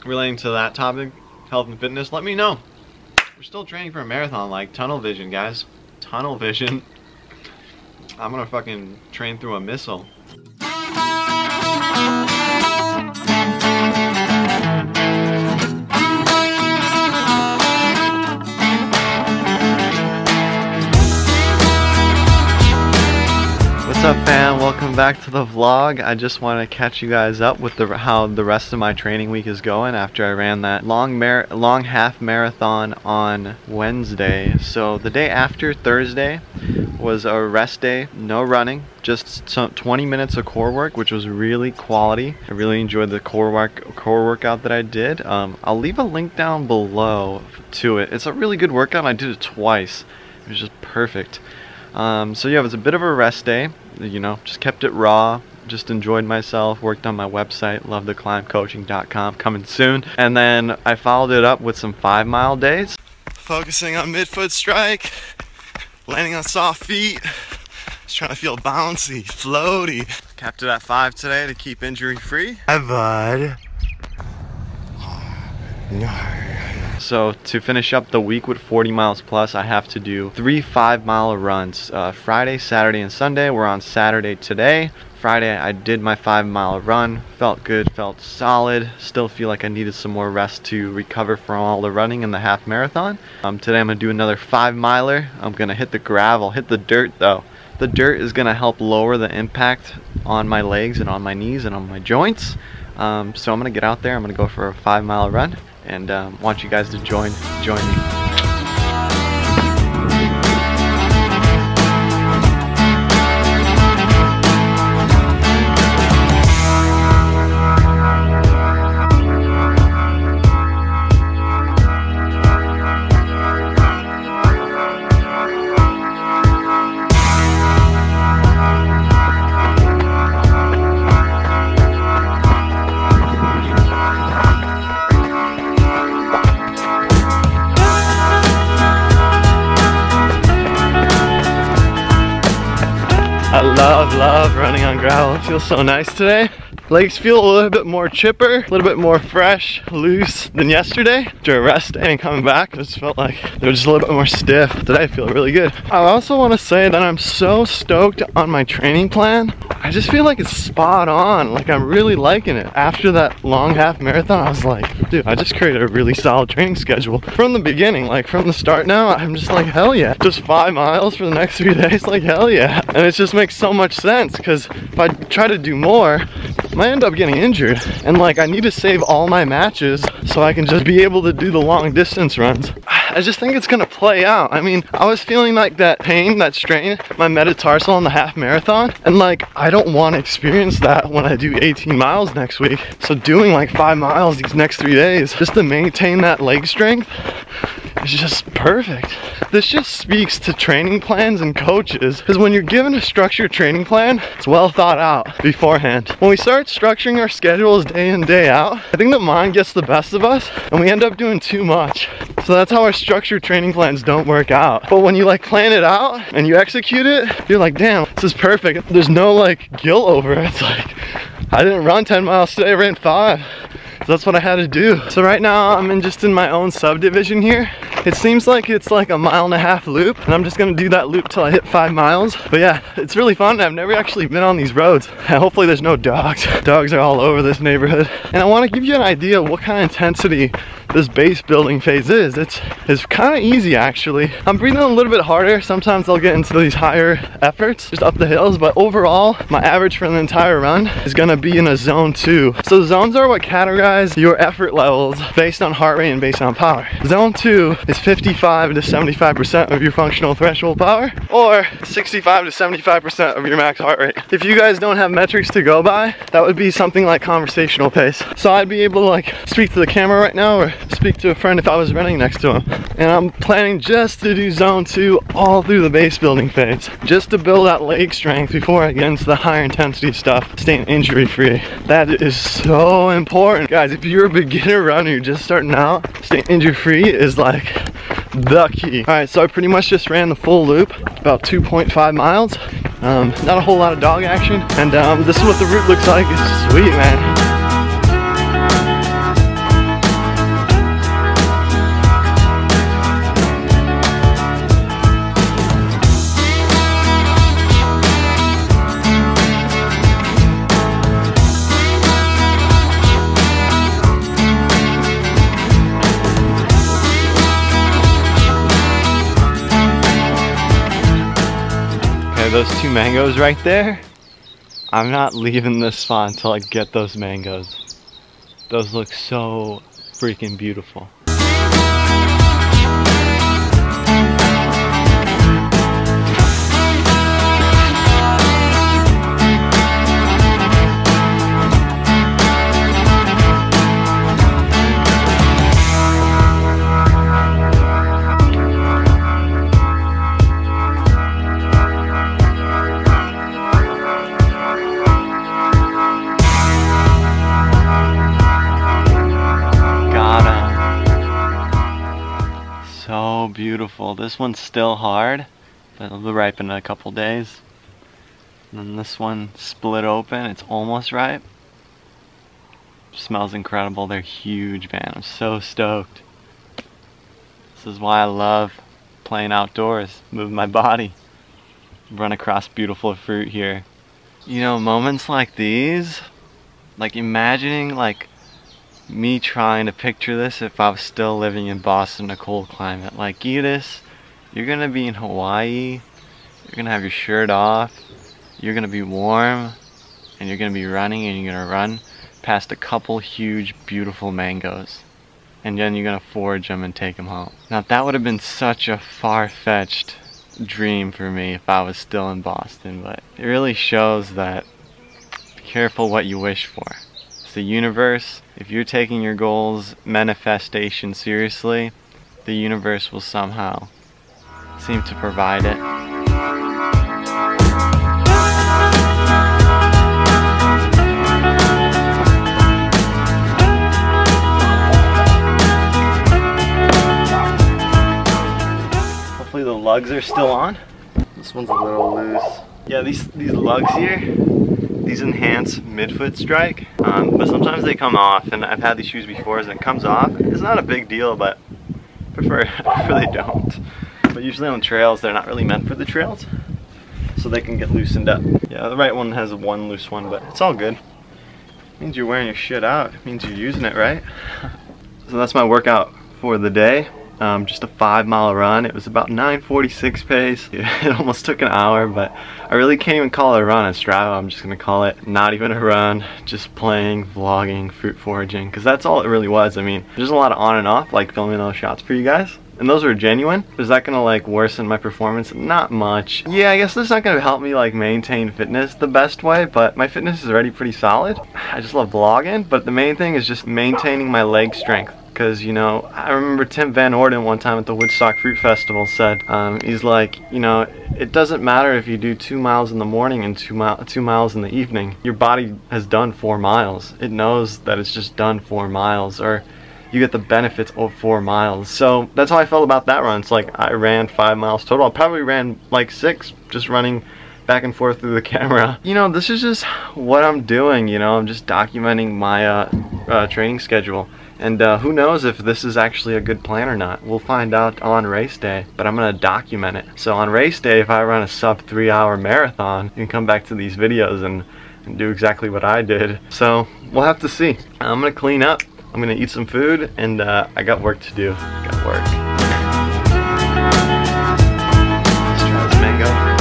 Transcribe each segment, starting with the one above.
relating to that topic, health and fitness, let me know. We're still training for a marathon, like tunnel vision, guys. Tunnel vision. I'm gonna fucking train through a missile. What's up, fam? Welcome back to the vlog. I just want to catch you guys up with how the rest of my training week is going after I ran that long half marathon on Wednesday. So the day after, Thursday, was a rest day, no running, just 20 minutes of core work, which was really quality. I really enjoyed the core workout that I did. I'll leave a link down below to it. It's a really good workout. I did it twice. It was just perfect. So yeah, it was a bit of a rest day, you know, just kept it raw, just enjoyed myself, worked on my website, lovetheclimbcoaching.com, coming soon. And then I followed it up with some 5-mile days. Focusing on midfoot strike, landing on soft feet, just trying to feel bouncy, floaty. Capped it at 5 today to keep injury free. Hi, bud. So to finish up the week with 40 miles plus, I have to do 3 5-mile runs. Friday, Saturday, and Sunday. We're on Saturday today. Friday I did my 5-mile run. Felt good, felt solid. Still feel like I needed some more rest to recover from all the running in the half marathon. Today I'm gonna do another 5-miler. I'm gonna hit the gravel, hit the dirt though. The dirt is gonna help lower the impact on my legs and on my knees and on my joints. So I'm gonna get out there. I'm gonna go for a 5-mile run. And want you guys to join me. I love running on gravel. It feels so nice today. Legs feel a little bit more chipper, a little bit more fresh, loose than yesterday. After a rest day and coming back, I just felt like they were just a little bit more stiff. Today I feel really good. I also want to say that I'm so stoked on my training plan. I just feel like it's spot on. Like I'm really liking it. After that long half marathon, I was like, dude, I just created a really solid training schedule. From the beginning, like from the start now, I'm just like, hell yeah. Just 5 miles for the next 3 days, like hell yeah. And it just makes so much sense because if I try to do more, I might end up getting injured. And like I need to save all my matches so I can just be able to do the long distance runs. I just think it's gonna play out. I mean, I was feeling like that pain, that strain, my metatarsal on the half marathon. And like, I don't want to experience that when I do 18 miles next week. So doing like 5 miles these next 3 days, just to maintain that leg strength, is just perfect. This just speaks to training plans and coaches, because when you're given a structured training plan, it's well thought out beforehand. When we start structuring our schedules day in, day out, I think the mind gets the best of us and we end up doing too much. So that's how our structured training plans don't work out. But when you like plan it out and you execute it, you're like, damn, this is perfect. There's no like guilt over it. It's like, I didn't run 10 miles today, I ran 5. So that's what I had to do. So right now I'm just in my own subdivision here. It seems like it's like a 1.5 mile loop, and I'm just gonna do that loop till I hit 5 miles. But yeah, it's really fun. I've never actually been on these roads. And hopefully there's no dogs. Dogs are all over this neighborhood. And I wanna give you an idea of what kind of intensity this base building phase is. It's kind of easy actually. I'm breathing a little bit harder. Sometimes I'll get into these higher efforts just up the hills, but overall my average for the entire run is gonna be in a zone 2. So the zones are what categorize your effort levels based on heart rate and based on power. Zone 2 is 55 to 75% of your functional threshold power, or 65 to 75% of your max heart rate. If you guys don't have metrics to go by, that would be something like conversational pace. So I'd be able to like speak to the camera right now or speak to a friend if I was running next to him. And I'm planning just to do zone 2 all through the base building phase, just to build that leg strength before I get into the higher intensity stuff, staying injury free. That is so important. Guys, if you're a beginner runner, just starting out, staying injury free is like the key. All right, so I pretty much just ran the full loop, about 2.5 miles. Not a whole lot of dog action. And this is what the route looks like. It's sweet, man. those 2 mangoes right there, I'm not leaving this spot until I get those mangoes. Those look so freaking beautiful. So beautiful. This one's still hard, but it'll ripen in a couple days. And then this one split open, it's almost ripe. Smells incredible. They're huge, man. I'm so stoked. This is why I love playing outdoors, moving my body, run across beautiful fruit here. You know, moments like these, like imagining like me trying to picture this if I was still living in Boston, a cold climate. Like, Edis, you're gonna be in Hawaii, you're gonna have your shirt off, you're gonna be warm, and you're gonna be running, and you're gonna run past a couple huge, beautiful mangoes. And then you're gonna forage them and take them home. Now, that would have been such a far-fetched dream for me if I was still in Boston, but it really shows that be careful what you wish for. The universe, if you're taking your goals, manifestation seriously, the universe will somehow seem to provide it. Hopefully the lugs are still on. This one's a little loose. Yeah, these lugs here, these enhance midfoot strike, but sometimes they come off, and I've had these shoes before and it comes off. It's not a big deal, but I prefer they don't. But usually on trails, they're not really meant for the trails, so they can get loosened up. Yeah, the right one has one loose one, but it's all good. It means you're wearing your shit out. It means you're using it, right? So that's my workout for the day. Just a 5-mile run. It was about 9:46 pace. It almost took an hour, but I really can't even call it a run on Strava. I'm just gonna call it not even a run, just playing, vlogging, fruit foraging, because that's all it really was. I mean, there's a lot of on and off, like filming those shots for you guys, and those were genuine. Is that gonna like worsen my performance? Not much. Yeah, I guess that's not gonna help me like maintain fitness the best way, but my fitness is already pretty solid. I just love vlogging, but the main thing is just maintaining my leg strength. Because, you know, I remember Tim Van Orden one time at the Woodstock Fruit Festival said, he's like, you know, it doesn't matter if you do 2 miles in the morning and 2 miles in the evening. Your body has done 4 miles. It knows that it's just done 4 miles, or you get the benefits of 4 miles. So that's how I felt about that run. It's like I ran 5 miles total. I probably ran like 6, just running back and forth through the camera. You know, this is just what I'm doing, you know. I'm just documenting my training schedule. And who knows if this is actually a good plan or not. We'll find out on race day, but I'm gonna document it. So on race day, if I run a sub 3-hour marathon, you can come back to these videos and do exactly what I did. So we'll have to see. I'm gonna clean up, I'm gonna eat some food, and I got work to do. Got work. Let's try this mango.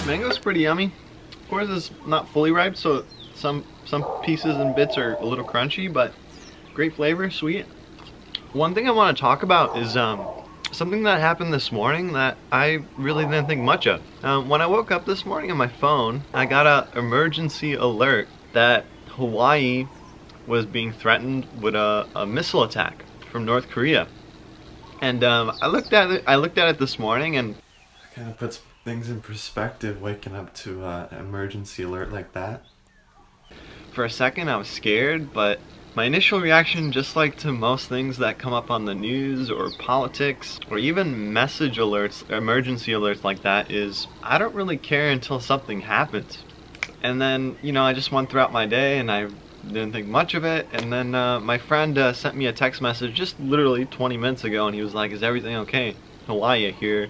Mango's pretty yummy. Of course, it's not fully ripe, so some pieces and bits are a little crunchy, but great flavor, sweet. One thing I want to talk about is something that happened this morning that I really didn't think much of. When I woke up this morning on my phone, I got an emergency alert that Hawaii was being threatened with a missile attack from North Korea. And I looked at it this morning, and it kind of puts things in perspective, waking up to an emergency alert like that. For a second I was scared, but my initial reaction, just like to most things that come up on the news or politics or even message alerts, emergency alerts like that, is I don't really care until something happens. And then, you know, I just went throughout my day and I didn't think much of it, and then my friend sent me a text message just literally 20 minutes ago, and he was like, "Is everything okay? Hawaii, I hear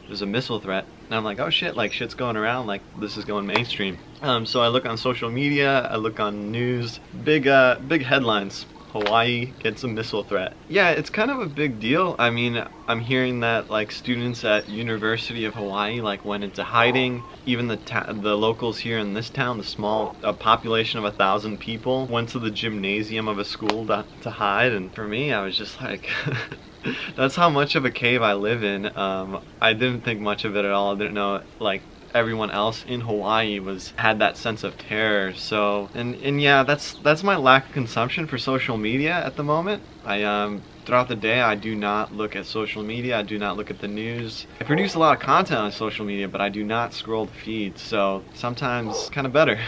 there's a missile threat. And I'm like, oh shit, like shit's going around, like this is going mainstream. So I look on social media, I look on news, big headlines. Hawaii gets a missile threat. Yeah, it's kind of a big deal. I mean, I'm hearing that like students at University of Hawaii like went into hiding. Even the locals here in this town, the small population of 1,000 people, went to the gymnasium of a school to hide. And for me, I was just like, that's how much of a cave I live in. I didn't think much of it at all. I didn't know like everyone else in Hawaii had that sense of terror. So and yeah, that's my lack of consumption for social media at the moment. I throughout the day I do not look at social media, I do not look at the news. I produce a lot of content on social media, but I do not scroll the feed, so sometimes kind of better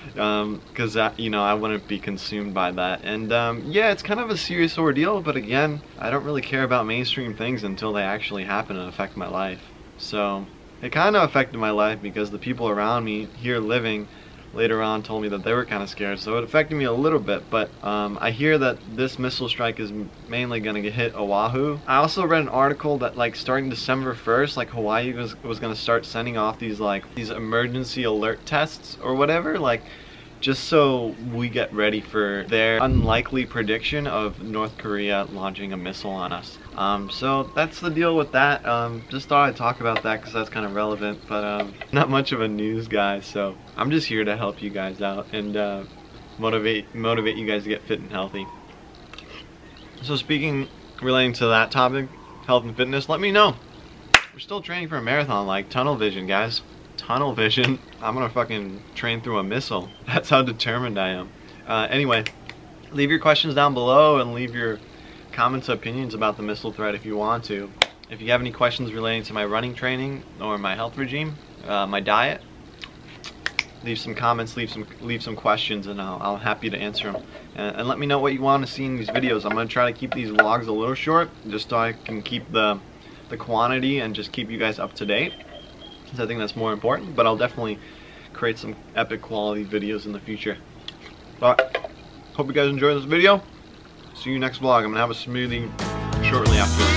because you know, I wouldn't be consumed by that. And yeah, it's kind of a serious ordeal, but again, I don't really care about mainstream things until they actually happen and affect my life. So it kind of affected my life because the people around me here living later on told me that they were kind of scared, so it affected me a little bit. But I hear that this missile strike is mainly going to hit Oahu. I also read an article that like starting December 1st, like Hawaii was going to start sending off these emergency alert tests or whatever, like just so we get ready for their unlikely prediction of North Korea launching a missile on us. So that's the deal with that. Just thought I'd talk about that because that's kind of relevant, but not much of a news guy, so I'm just here to help you guys out and motivate you guys to get fit and healthy. So speaking, relating to that topic, health and fitness, let me know. We're still training for a marathon, like tunnel vision, guys. Tunnel vision. I'm gonna fucking train through a missile. That's how determined I am. Anyway, leave your questions down below and leave your comments, opinions about the missile threat if you want to. If you have any questions relating to my running training or my health regime, my diet, leave some comments, leave some questions, and I'll happy to answer them. And let me know what you want to see in these videos. I'm gonna try to keep these vlogs a little short, just so I can keep the quantity and just keep you guys up to date. I think that's more important, but I'll definitely create some epic quality videos in the future. But hope you guys enjoyed this video. See you next vlog. I'm gonna have a smoothie shortly after this.